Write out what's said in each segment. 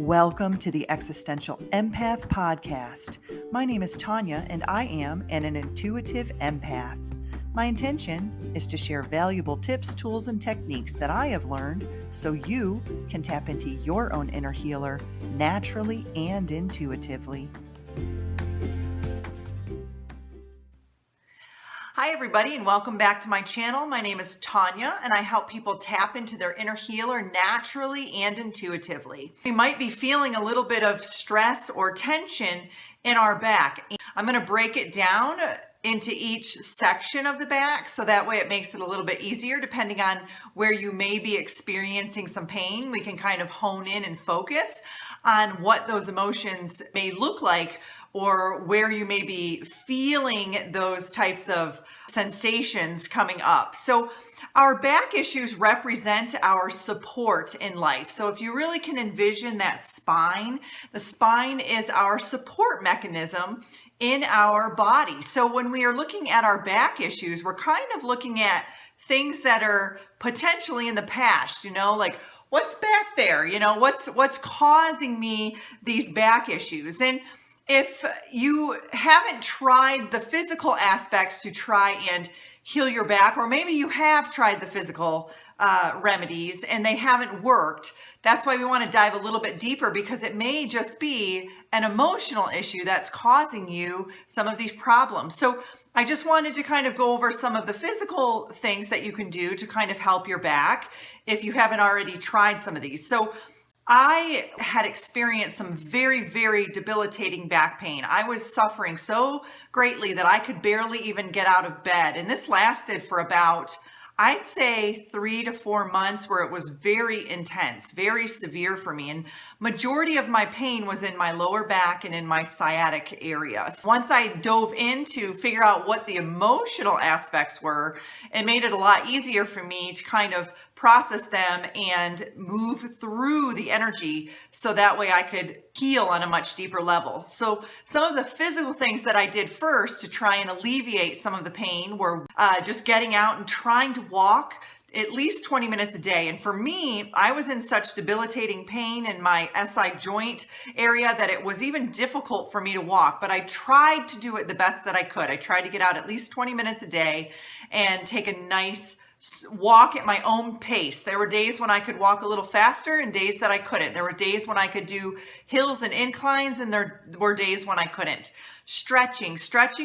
Welcome to the Existential Empath Podcast. My name is Tanya and I am an intuitive empath. My intention is to share valuable tips, tools, and techniques that I have learned so you can tap into your own inner healer naturally and intuitively. Hi everybody and welcome back to my channel. My name is Tanya and I help people tap into their inner healer naturally and intuitively. We might be feeling a little bit of stress or tension in our back. I'm going to break it down into each section of the back so that way it makes it a little bit easier depending on where you may be experiencing some pain. We can kind of hone in and focus on what those emotions may look like or where you may be feeling those types of sensations coming up. So our back issues represent our support in life. So if you really can envision that spine, the spine is our support mechanism in our body. So when we are looking at our back issues, we're kind of looking at things that are potentially in the past, like what's back there, what's causing me these back issues. And if you haven't tried the physical aspects to try and heal your back, or maybe you have tried the physical remedies and they haven't worked, that's why we want to dive a little bit deeper, because it may just be an emotional issue that's causing you some of these problems. So I just wanted to kind of go over some of the physical things that you can do to kind of help your back if you haven't already tried some of these. So I had experienced some very, very debilitating back pain. I was suffering so greatly that I could barely even get out of bed. And this lasted for about, I'd say 3 to 4 months, where it was very intense, very severe for me. And majority of my pain was in my lower back and in my sciatic area. So once I dove in to figure out what the emotional aspects were, it made it a lot easier for me to kind of process them and move through the energy so that way I could heal on a much deeper level. So some of the physical things that I did first to try and alleviate some of the pain were just getting out and trying to walk at least 20 minutes a day. And for me, I was in such debilitating pain in my SI joint area that it was even difficult for me to walk, but I tried to do it the best that I could. I tried to get out at least 20 minutes a day and take a nice walk at my own pace. There were days when I could walk a little faster and days that I couldn't. There were days when I could do hills and inclines, and there were days when I couldn't. Stretching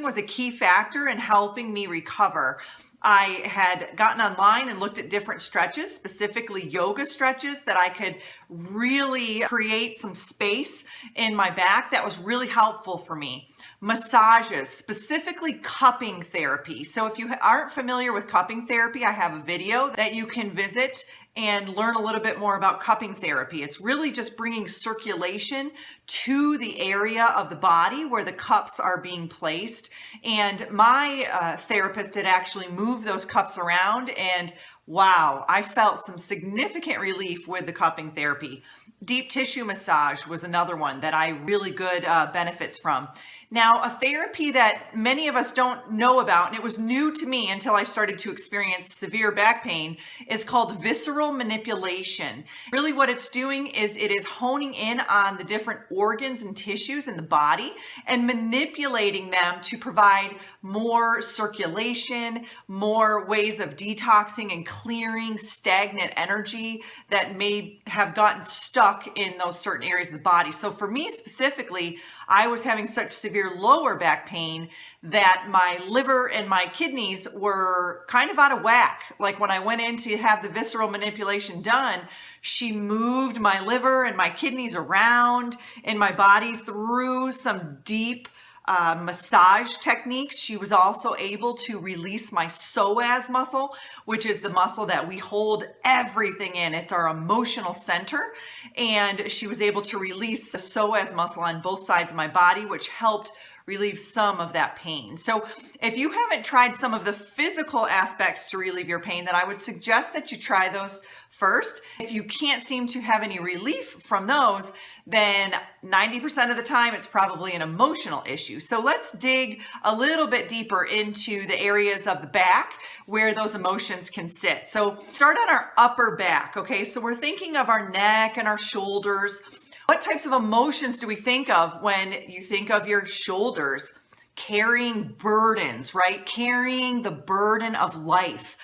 was a key factor in helping me recover. I had gotten online and looked at different stretches, specifically yoga stretches, that I could really create some space in my back. That was really helpful for me. Massages, specifically cupping therapy. So if you aren't familiar with cupping therapy, I have a video that you can visit and learn a little bit more about cupping therapy. It's really just bringing circulation to the area of the body where the cups are being placed. And my therapist had actually moved those cups around, and wow, I felt some significant relief with the cupping therapy. Deep tissue massage was another one that I really good benefits from. Now, a therapy that many of us don't know about, and it was new to me until I started to experience severe back pain, is called visceral manipulation. Really what it's doing is it is honing in on the different organs and tissues in the body and manipulating them to provide more circulation, more ways of detoxing and clearing stagnant energy that may have gotten stuck in those certain areas of the body. So for me specifically, I was having such severe lower back pain that my liver and my kidneys were kind of out of whack. Like when I went in to have the visceral manipulation done, she moved my liver and my kidneys around in my body through some deep massage techniques. She was also able to release my psoas muscle, which is the muscle that we hold everything in. It's our emotional center. And she was able to release the psoas muscle on both sides of my body, which helped relieve some of that pain. So if you haven't tried some of the physical aspects to relieve your pain, then I would suggest that you try those first. If you can't seem to have any relief from those, then 90% of the time it's probably an emotional issue. So let's dig a little bit deeper into the areas of the back where those emotions can sit. So start on our upper back, okay? So we're thinking of our neck and our shoulders. What types of emotions do we think of when you think of your shoulders? Carrying burdens, right? Carrying the burden of life.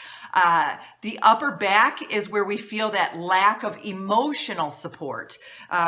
The upper back is where we feel that lack of emotional support.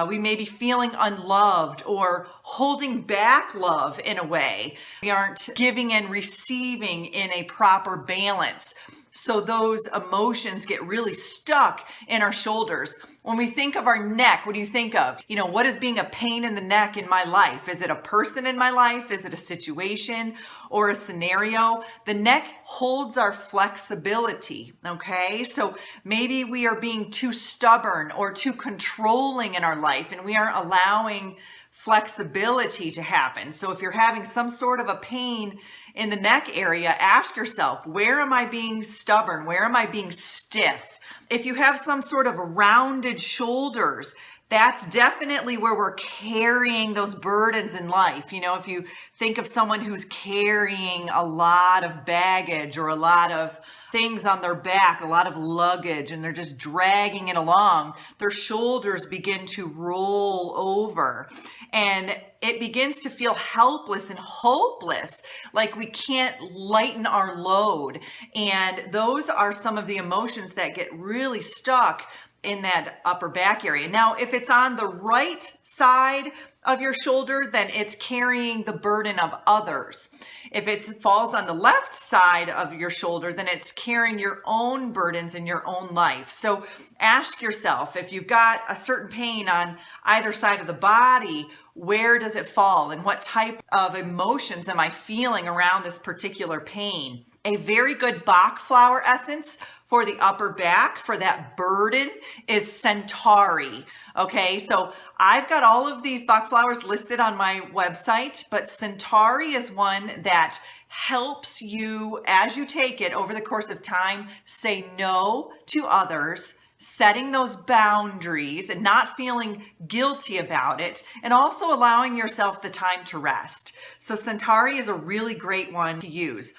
We may be feeling unloved or holding back love in a way. We aren't giving and receiving in a proper balance. So those emotions get really stuck in our shoulders. When we think of our neck, what do you think of? What is being a pain in the neck in my life? Is it a person in my life? Is it a situation or a scenario? The neck holds our flexibility, okay? So maybe we are being too stubborn or too controlling in our life, and we aren't allowing flexibility to happen. So if you're having some sort of a pain in the neck area, ask yourself, where am I being stubborn? Where am I being stiff? If you have some sort of rounded shoulders, that's definitely where we're carrying those burdens in life. If you think of someone who's carrying a lot of baggage or a lot of things on their back, a lot of luggage, and they're just dragging it along, their shoulders begin to roll over. And it begins to feel helpless and hopeless, like we can't lighten our load. And those are some of the emotions that get really stuck in that upper back area. Now, if it's on the right side of your shoulder, then it's carrying the burden of others. If it falls on the left side of your shoulder, then it's carrying your own burdens in your own life. So ask yourself, if you've got a certain pain on either side of the body, where does it fall and what type of emotions am I feeling around this particular pain? A very good Bach flower essence for the upper back, for that burden, is Centauri. Okay, so I've got all of these Bach flowers listed on my website, but Centauri is one that helps you, as you take it over the course of time, say no to others, setting those boundaries and not feeling guilty about it, and also allowing yourself the time to rest. So Centauri is a really great one to use.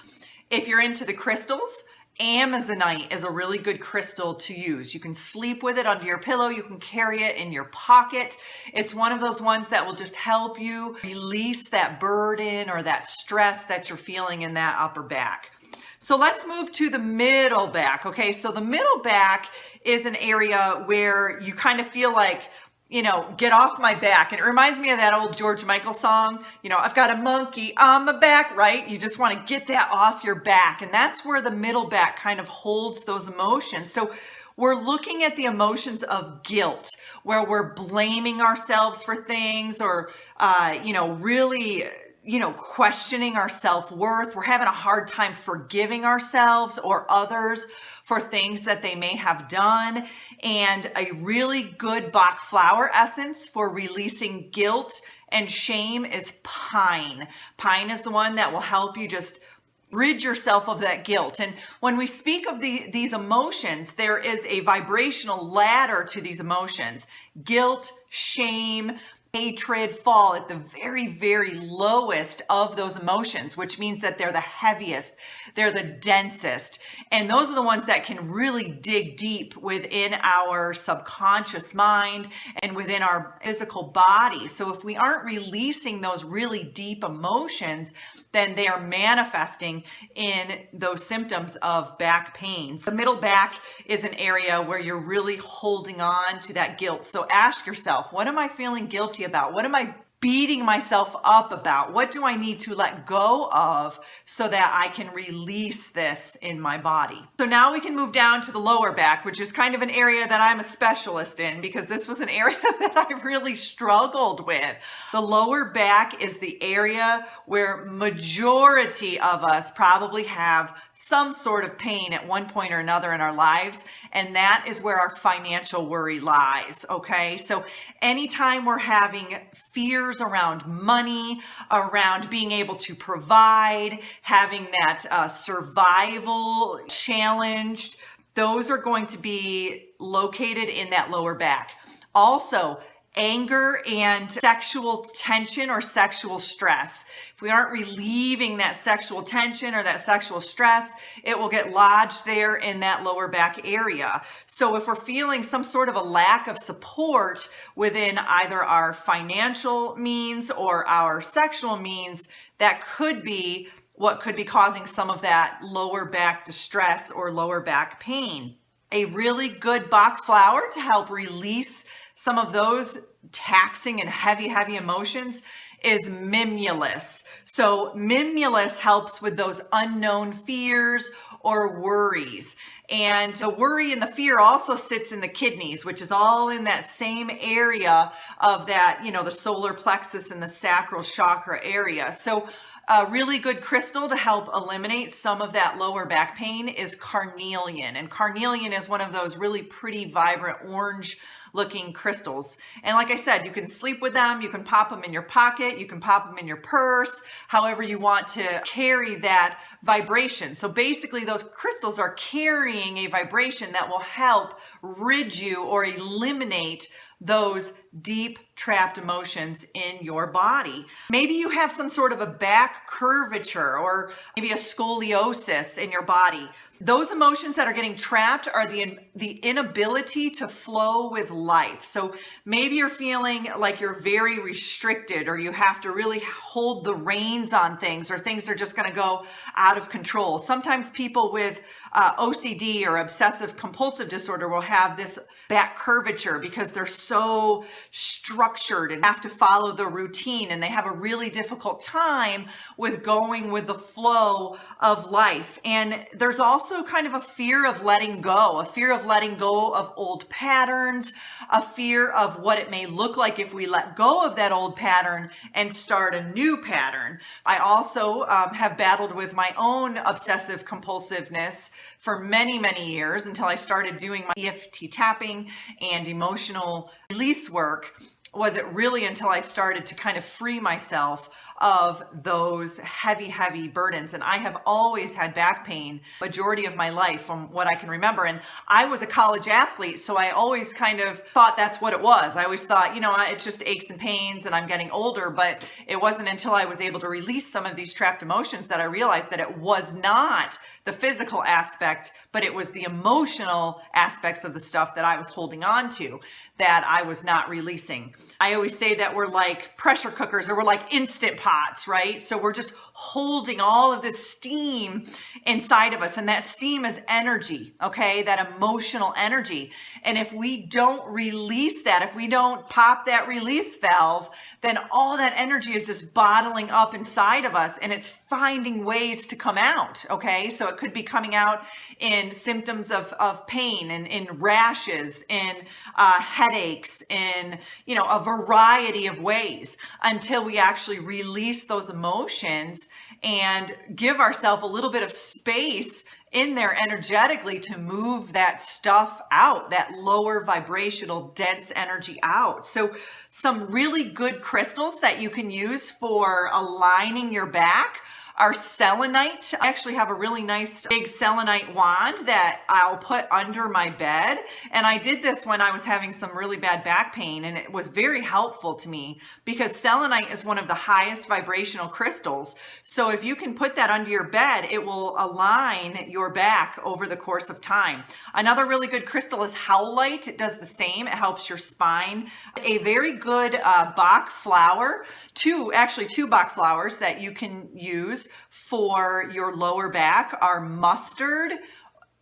If you're into the crystals, Amazonite is a really good crystal to use. You can sleep with it under your pillow. You can carry it in your pocket. It's one of those ones that will just help you release that burden or that stress that you're feeling in that upper back. So let's move to the middle back. Okay, so the middle back is an area where you kind of feel like, get off my back. And it reminds me of that old George Michael song, I've got a monkey on my back, right? You just want to get that off your back. And that's where the middle back kind of holds those emotions. So we're looking at the emotions of guilt, where we're blaming ourselves for things or, really questioning our self-worth. We're having a hard time forgiving ourselves or others for things that they may have done. And a really good Bach flower essence for releasing guilt and shame is pine. Pine is the one that will help you just rid yourself of that guilt. And when we speak of these emotions, there is a vibrational ladder to these emotions. Guilt, shame, hatred fall at the very, very lowest of those emotions, which means that they're the heaviest, they're the densest. And those are the ones that can really dig deep within our subconscious mind and within our physical body. So if we aren't releasing those really deep emotions, then they are manifesting in those symptoms of back pain. The middle back is an area where you're really holding on to that guilt. So ask yourself, what am I feeling guilty about? What am I beating myself up about? What do I need to let go of so that I can release this in my body? So now we can move down to the lower back, which is kind of an area that I'm a specialist in because this was an area that I really struggled with. The lower back is the area where majority of us probably have some sort of pain at one point or another in our lives, and that is where our financial worry lies, okay? So anytime we're having fears around money, around being able to provide, having that survival challenged, those are going to be located in that lower back. Also, anger and sexual tension or sexual stress. If we aren't relieving that sexual tension or that sexual stress, it will get lodged there in that lower back area. So if we're feeling some sort of a lack of support within either our financial means or our sexual means, that could be what could be causing some of that lower back distress or lower back pain. A really good Bach flower to help release some of those taxing and heavy emotions is mimulus. So mimulus helps with those unknown fears or worries. And the worry and the fear also sits in the kidneys, which is all in that same area of that, the solar plexus and the sacral chakra area. So a really good crystal to help eliminate some of that lower back pain is carnelian. And carnelian is one of those really pretty vibrant orange looking crystals. And like I said, you can sleep with them, you can pop them in your pocket, you can pop them in your purse, however you want to carry that vibration. So basically those crystals are carrying a vibration that will help rid you or eliminate those deep trapped emotions in your body. Maybe you have some sort of a back curvature or maybe a scoliosis in your body. Those emotions that are getting trapped are the inability to flow with life. So maybe you're feeling like you're very restricted, or you have to really hold the reins on things, or things are just going to go out of control. Sometimes people with OCD or obsessive compulsive disorder will have this back curvature because they're so structured and have to follow the routine, and they have a really difficult time with going with the flow of life. And there's also kind of a fear of letting go of old patterns, a fear of what it may look like if we let go of that old pattern and start a new pattern. I also have battled with my own obsessive compulsiveness for many years until I started doing my EFT tapping and emotional release work. Was it really until I started to kind of free myself of those heavy burdens. And I have always had back pain majority of my life from what I can remember. And I was a college athlete, so I always kind of thought that's what it was. I always thought, it's just aches and pains and I'm getting older. But it wasn't until I was able to release some of these trapped emotions that I realized that it was not the physical aspect, but it was the emotional aspects of the stuff that I was holding on to that I was not releasing. I always say that we're like pressure cookers, or we're like instant pots, right? So we're just holding all of this steam inside of us, and that steam is energy, okay? That emotional energy. And if we don't release that, if we don't pop that release valve, then all that energy is just bottling up inside of us, and it's finding ways to come out, okay? So it could be coming out in symptoms of pain, and in rashes, in headaches, in a variety of ways, until we actually release those emotions and give ourselves a little bit of space in there energetically to move that stuff out, that lower vibrational dense energy out. So some really good crystals that you can use for aligning your back are selenite. I actually have a really nice big selenite wand that I'll put under my bed. And I did this when I was having some really bad back pain, and it was very helpful to me because selenite is one of the highest vibrational crystals. So if you can put that under your bed, it will align your back over the course of time. Another really good crystal is howlite. It does the same. It helps your spine. A very good Bach flower, two Bach flowers that you can use for your lower back are mustard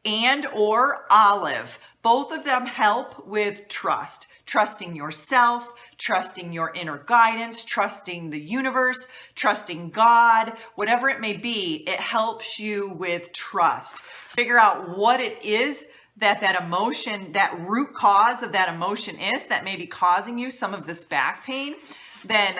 and or olive. Both of them help with trusting yourself, trusting your inner guidance, trusting the universe, trusting God, whatever it may be. It helps you with trust. Figure out what it is that emotion, that root cause of that emotion is that may be causing you some of this back pain. Then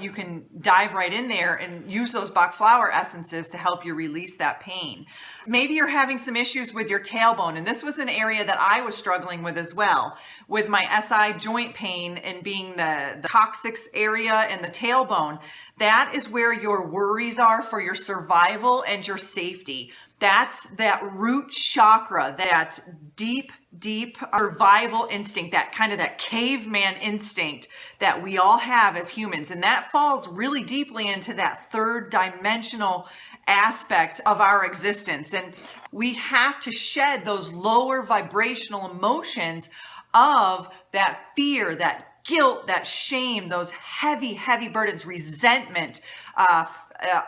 you can dive right in there and use those Bach flower essences to help you release that pain. Maybe you're having some issues with your tailbone, and this was an area that I was struggling with as well, with my SI joint pain and being the coccyx area and the tailbone. That is where your worries are for your survival and your safety. That's that root chakra, that deep deep survival instinct, that caveman instinct that we all have as humans. And that falls really deeply into that third dimensional aspect of our existence. And we have to shed those lower vibrational emotions of that fear, that guilt, that shame, those heavy, heavy burdens, resentment,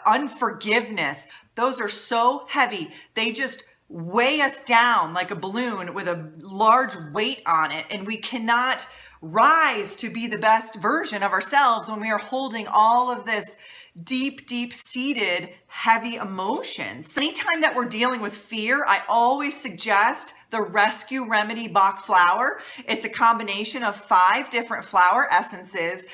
unforgiveness. Those are so heavy. They just weigh us down like a balloon with a large weight on it. And we cannot rise to be the best version of ourselves when we are holding all of this deep, deep-seated, heavy emotions. So anytime that we're dealing with fear, I always suggest the Rescue Remedy Bach flower. It's a combination of 5 different flower essences,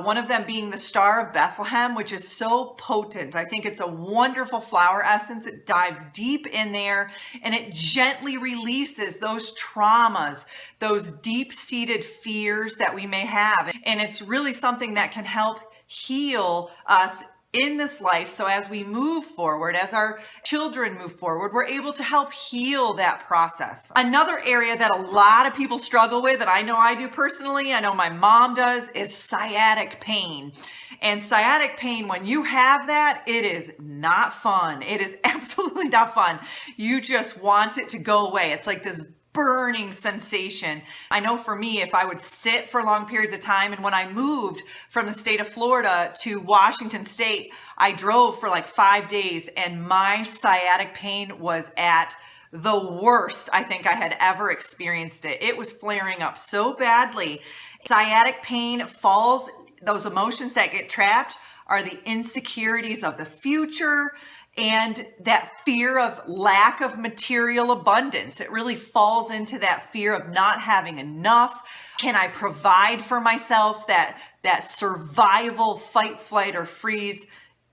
one of them being the Star of Bethlehem, which is so potent. I think it's a wonderful flower essence. It dives deep in there and it gently releases those traumas, those deep-seated fears that we may have. And it's really something that can help heal us in this life. So as we move forward, as our children move forward, we're able to help heal that process. Another area that a lot of people struggle with, and I know I do personally, I know my mom does, is sciatic pain. And sciatic pain, when you have that, it is not fun. It is absolutely not fun. You just want it to go away. It's like this burning sensation. I know for me, if I would sit for long periods of time, and when I moved from the state of Florida to Washington State, I drove for like 5 days and my sciatic pain was at the worst I think I had ever experienced it. It was flaring up so badly. Sciatic pain falls, those emotions that get trapped are the insecurities of the future, and that fear of lack of material abundance. It really falls into that fear of not having enough. Can I provide for myself? That survival, fight, flight, or freeze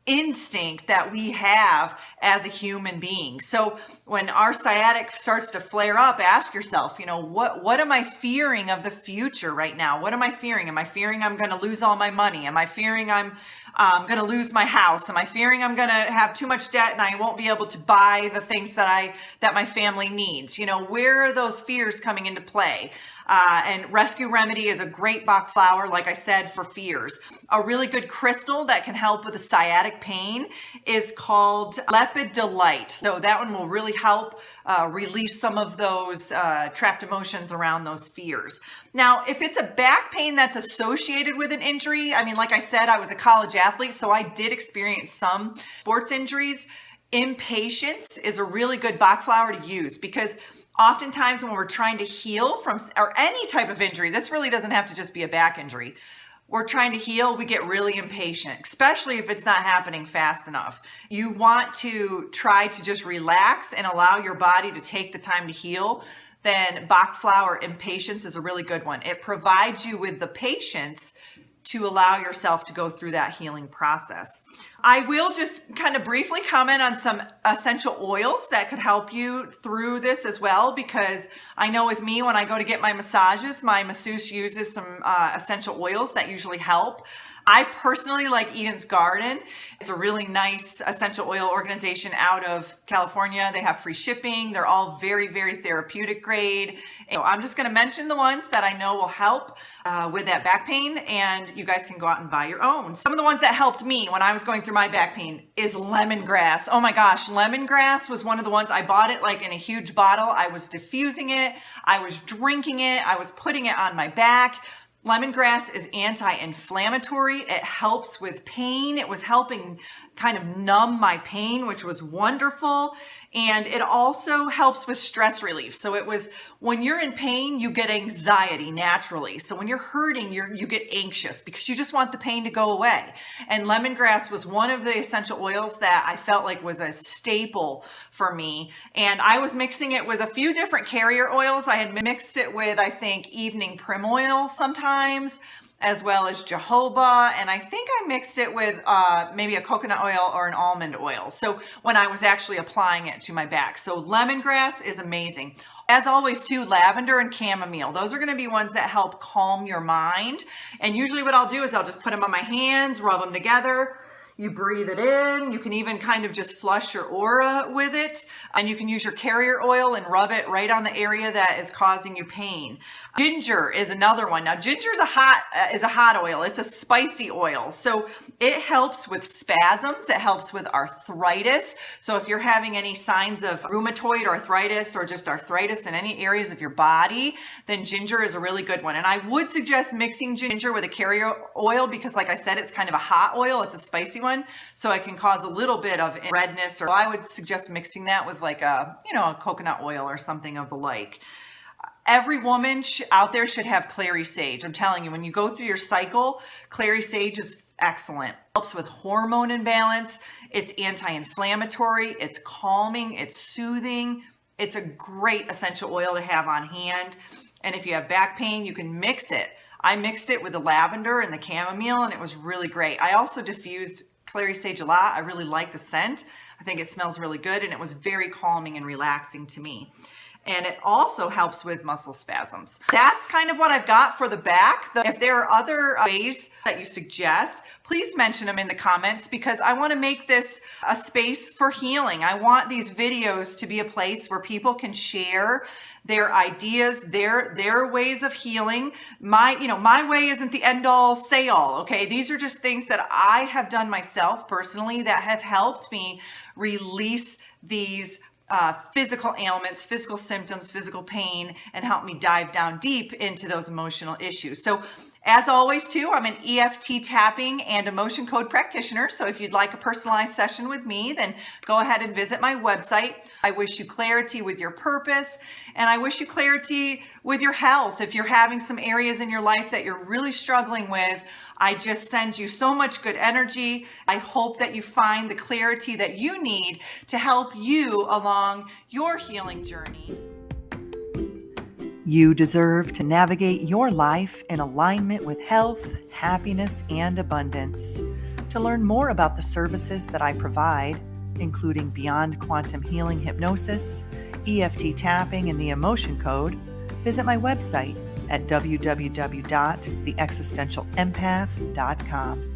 instinct that we have as a human being. So when our sciatic starts to flare up, ask yourself, what am I fearing of the future right now? What am I fearing? Am I fearing I'm going to lose all my money? Am I fearing I'm going to lose my house? Am I fearing I'm going to have too much debt and I won't be able to buy the things that my family needs? Where are those fears coming into play? And Rescue Remedy is a great Bach flower, like I said, for fears. A really good crystal that can help with the sciatic pain is called Lepid Delight. So that one will really help release some of those trapped emotions around those fears. Now, if it's a back pain that's associated with an injury, like I said, I was a college athlete, so I did experience some sports injuries. Impatience is a really good Bach flower to use because oftentimes when we're trying to heal from or any type of injury, this really doesn't have to just be a back injury. We're trying to heal, we get really impatient, especially if it's not happening fast enough. You want to try to just relax and allow your body to take the time to heal. Then Bach flower impatience is a really good one. It provides you with the patience to allow yourself to go through that healing process. I will just kind of briefly comment on some essential oils that could help you through this as well, because I know with me, when I go to get my massages, my masseuse uses some essential oils that usually help. I personally like Eden's Garden. It's a really nice essential oil organization out of California. They have free shipping. They're all very, very therapeutic grade. So I'm just going to mention the ones that I know will help with that back pain, and you guys can go out and buy your own. Some of the ones that helped me when I was going through my back pain is lemongrass. Oh my gosh, lemongrass was one of the ones. I bought it like in a huge bottle. I was diffusing it. I was drinking it. I was putting it on my back. Lemongrass is anti-inflammatory. It helps with pain. It was helping kind of numb my pain, which was wonderful. And it also helps with stress relief. So it was, when you're in pain, you get anxiety naturally. So when you're hurting, you get anxious because you just want the pain to go away. And lemongrass was one of the essential oils that I felt like was a staple for me. And I was mixing it with a few different carrier oils. I had mixed it with, I think, evening prim oil sometimes, as well as jojoba, and I think I mixed it with maybe a coconut oil or an almond oil. So when I was actually applying it to my back. So lemongrass is amazing. As always too, lavender and chamomile. Those are gonna be ones that help calm your mind. And usually what I'll do is I'll just put them on my hands, rub them together. You breathe it in. You can even kind of just flush your aura with it. And you can use your carrier oil and rub it right on the area that is causing you pain. Ginger is another one. Now, ginger is a hot oil. It's a spicy oil. So it helps with spasms. It helps with arthritis. So if you're having any signs of rheumatoid arthritis or just arthritis in any areas of your body, then ginger is a really good one. And I would suggest mixing ginger with a carrier oil because, like I said, it's kind of a hot oil. It's a spicy one. So it can cause a little bit of redness, or I would suggest mixing that with like a coconut oil or something of the like. Every woman out there should have clary sage. I'm telling you, when you go through your cycle, clary sage is excellent. It helps with hormone imbalance. It's anti-inflammatory. It's calming. It's soothing. It's a great essential oil to have on hand. And if you have back pain, you can mix it. I mixed it with the lavender and the chamomile, and it was really great. I also diffused clary sage a lot. I really like the scent. I think it smells really good, and it was very calming and relaxing to me. And it also helps with muscle spasms. That's kind of what I've got for the back. If there are other ways that you suggest, please mention them in the comments because I want to make this a space for healing. I want these videos to be a place where people can share their ideas, their ways of healing. My way isn't the end all say all, okay? These are just things that I have done myself personally that have helped me release these physical ailments, physical symptoms, physical pain, and help me dive down deep into those emotional issues. So as always too, I'm an EFT tapping and emotion code practitioner. So if you'd like a personalized session with me, then go ahead and visit my website. I wish you clarity with your purpose, and I wish you clarity with your health. If you're having some areas in your life that you're really struggling with, I just send you so much good energy. I hope that you find the clarity that you need to help you along your healing journey. You deserve to navigate your life in alignment with health, happiness, and abundance. To learn more about the services that I provide, including Beyond Quantum Healing Hypnosis, EFT tapping, and the Emotion Code, visit my website at www.theexistentialempath.com.